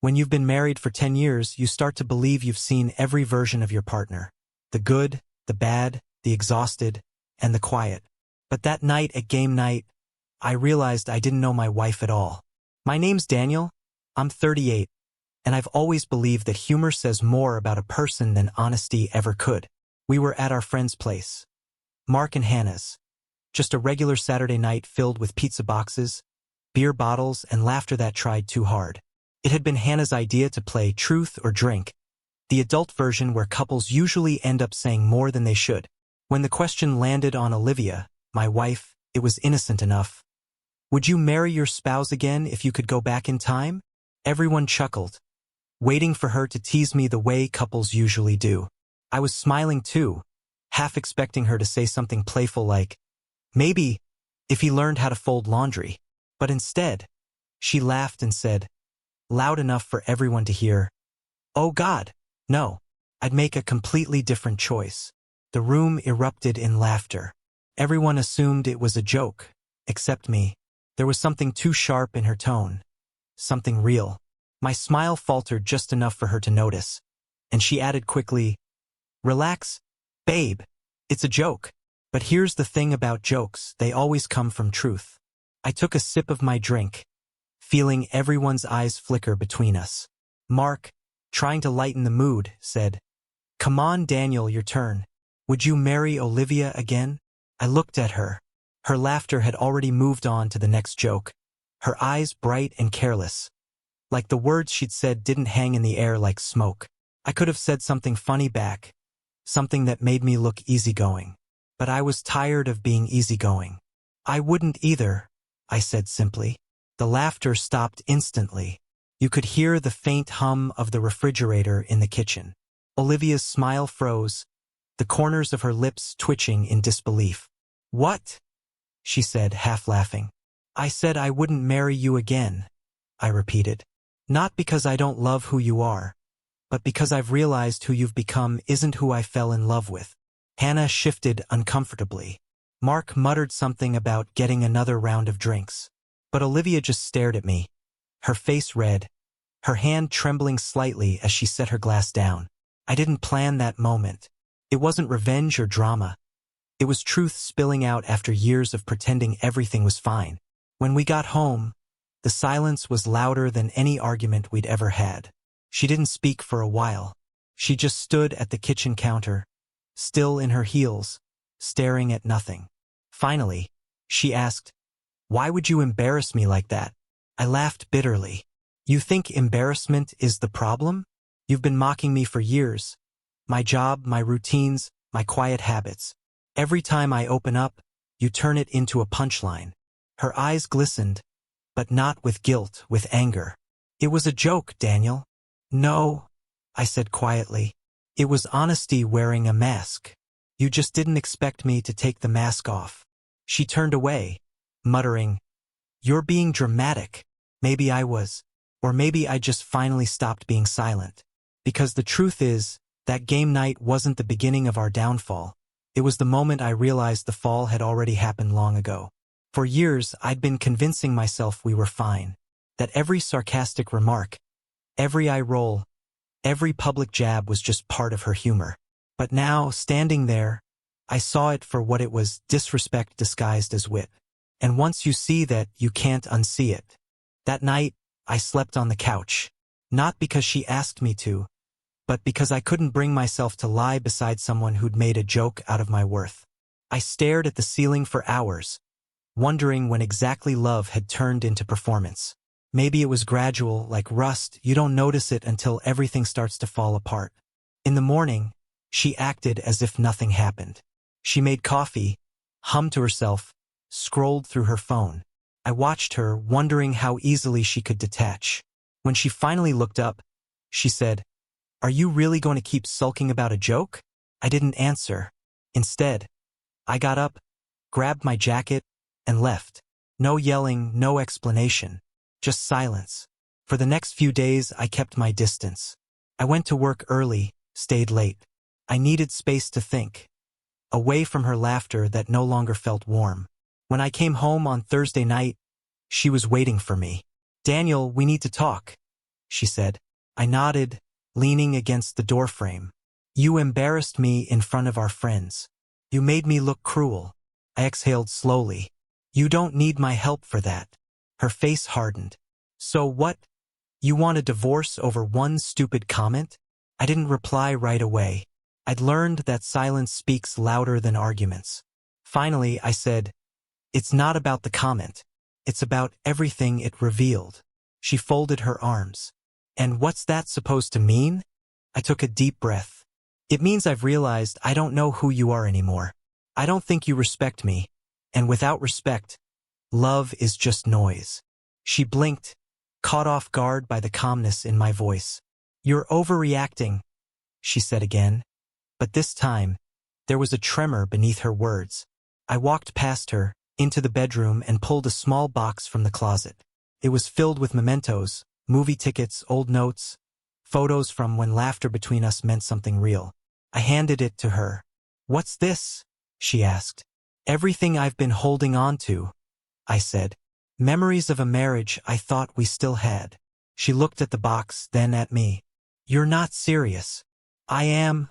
When you've been married for 10 years, you start to believe you've seen every version of your partner. The good, the bad, the exhausted, and the quiet. But that night at game night, I realized I didn't know my wife at all. My name's Daniel. I'm 38, and I've always believed that humor says more about a person than honesty ever could. We were at our friend's place, Mark and Hannah's. Just a regular Saturday night filled with pizza boxes, beer bottles, and laughter that tried too hard. It had been Hannah's idea to play Truth or Drink, the adult version where couples usually end up saying more than they should. When the question landed on Olivia, my wife, it was innocent enough. Would you marry your spouse again if you could go back in time? Everyone chuckled, waiting for her to tease me the way couples usually do. I was smiling too, half expecting her to say something playful like, maybe, if he learned how to fold laundry. But instead, she laughed and said, loud enough for everyone to hear, oh God, no, I'd make a completely different choice. The room erupted in laughter. Everyone assumed it was a joke, except me. There was something too sharp in her tone, something real. My smile faltered just enough for her to notice, and she added quickly, relax, babe, it's a joke. But here's the thing about jokes, they always come from truth. I took a sip of my drink, feeling everyone's eyes flicker between us. Mark, trying to lighten the mood, said, come on Daniel, your turn. Would you marry Olivia again? I looked at her. Her laughter had already moved on to the next joke, her eyes bright and careless. Like the words she'd said didn't hang in the air like smoke. I could have said something funny back, something that made me look easygoing. But I was tired of being easygoing. I wouldn't either, I said simply. The laughter stopped instantly. You could hear the faint hum of the refrigerator in the kitchen. Olivia's smile froze, the corners of her lips twitching in disbelief. What? She said, half laughing. I said I wouldn't marry you again, I repeated. Not because I don't love who you are, but because I've realized who you've become isn't who I fell in love with. Hannah shifted uncomfortably. Mark muttered something about getting another round of drinks. But Olivia just stared at me, her face red, her hand trembling slightly as she set her glass down. I didn't plan that moment. It wasn't revenge or drama. It was truth spilling out after years of pretending everything was fine. When we got home, the silence was louder than any argument we'd ever had. She didn't speak for a while. She just stood at the kitchen counter, still in her heels, staring at nothing. Finally, she asked, why would you embarrass me like that? I laughed bitterly. You think embarrassment is the problem? You've been mocking me for years. My job, my routines, my quiet habits. Every time I open up, you turn it into a punchline. Her eyes glistened, but not with guilt, with anger. It was a joke, Daniel. No, I said quietly. It was honesty wearing a mask. You just didn't expect me to take the mask off. She turned away, muttering, you're being dramatic. Maybe I was. Or maybe I just finally stopped being silent. Because the truth is, that game night wasn't the beginning of our downfall. It was the moment I realized the fall had already happened long ago. For years, I'd been convincing myself we were fine. That every sarcastic remark, every eye roll, every public jab was just part of her humor. But now, standing there, I saw it for what it was, disrespect disguised as wit. And once you see that, you can't unsee it. That night, I slept on the couch. Not because she asked me to, but because I couldn't bring myself to lie beside someone who'd made a joke out of my worth. I stared at the ceiling for hours, wondering when exactly love had turned into performance. Maybe it was gradual, like rust, you don't notice it until everything starts to fall apart. In the morning, she acted as if nothing happened. She made coffee, hummed to herself, scrolled through her phone. I watched her, wondering how easily she could detach. When she finally looked up, she said, are you really going to keep sulking about a joke? I didn't answer. Instead, I got up, grabbed my jacket, and left. No yelling, no explanation. Just silence. For the next few days, I kept my distance. I went to work early, stayed late. I needed space to think. Away from her laughter that no longer felt warm. When I came home on Thursday night, she was waiting for me. Daniel, we need to talk. she said. I nodded, leaning against the doorframe. You embarrassed me in front of our friends. You made me look cruel. I exhaled slowly. You don't need my help for that. Her face hardened. So what? You want a divorce over one stupid comment? I didn't reply right away. I'd learned that silence speaks louder than arguments. Finally, I said, it's not about the comment. It's about everything it revealed. She folded her arms. And what's that supposed to mean? I took a deep breath. It means I've realized I don't know who you are anymore. I don't think you respect me. And without respect, love is just noise. She blinked, caught off guard by the calmness in my voice. You're overreacting, she said again. But this time, there was a tremor beneath her words. I walked past her, into the bedroom, and pulled a small box from the closet. It was filled with mementos, movie tickets, old notes, photos from when laughter between us meant something real. I handed it to her. What's this? She asked. Everything I've been holding on to, I said. Memories of a marriage I thought we still had. She looked at the box, then at me. You're not serious. I am,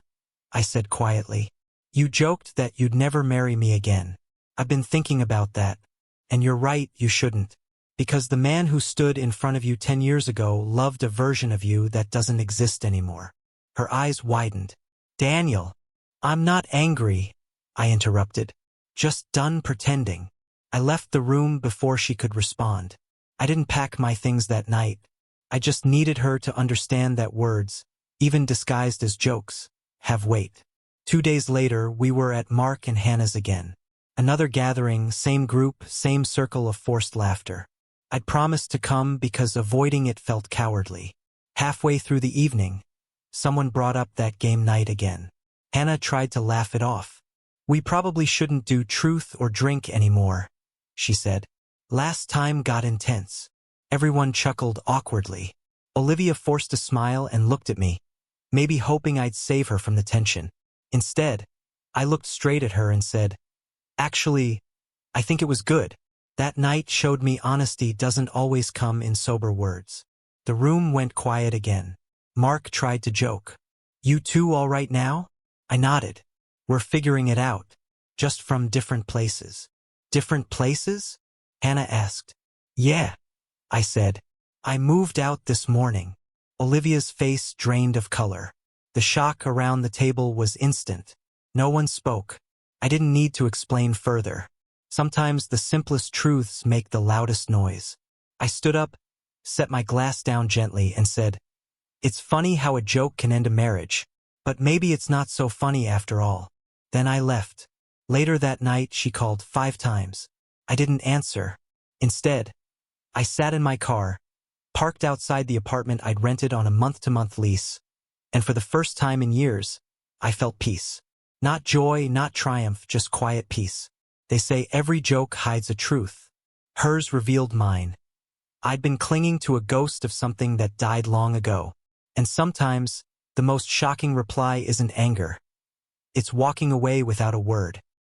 I said quietly. You joked that you'd never marry me again. I've been thinking about that. And you're right, you shouldn't. Because the man who stood in front of you 10 years ago loved a version of you that doesn't exist anymore. Her eyes widened. Daniel, I'm not angry, I interrupted. Just done pretending. I left the room before she could respond. I didn't pack my things that night. I just needed her to understand that words, even disguised as jokes, have weight. 2 days later, we were at Mark and Hannah's again. Another gathering, same group, same circle of forced laughter. I'd promised to come because avoiding it felt cowardly. Halfway through the evening, someone brought up that game night again. Hannah tried to laugh it off. We probably shouldn't do truth or drink anymore, she said. Last time got intense. Everyone chuckled awkwardly. Olivia forced a smile and looked at me, maybe hoping I'd save her from the tension. Instead, I looked straight at her and said, actually, I think it was good. That night showed me honesty doesn't always come in sober words. The room went quiet again. Mark tried to joke. You two all right now? I nodded. We're figuring it out. Just from different places. Different places? Hannah asked. Yeah, I said. I moved out this morning. Olivia's face drained of color. The shock around the table was instant. No one spoke. I didn't need to explain further. Sometimes the simplest truths make the loudest noise. I stood up, set my glass down gently, and said, it's funny how a joke can end a marriage, but maybe it's not so funny after all. Then I left. Later that night, she called 5 times. I didn't answer. Instead, I sat in my car, parked outside the apartment I'd rented on a month-to-month lease, and for the first time in years, I felt peace. Not joy, not triumph, just quiet peace. They say every joke hides a truth. Hers revealed mine. I'd been clinging to a ghost of something that died long ago. And sometimes, the most shocking reply isn't anger. It's walking away without a word.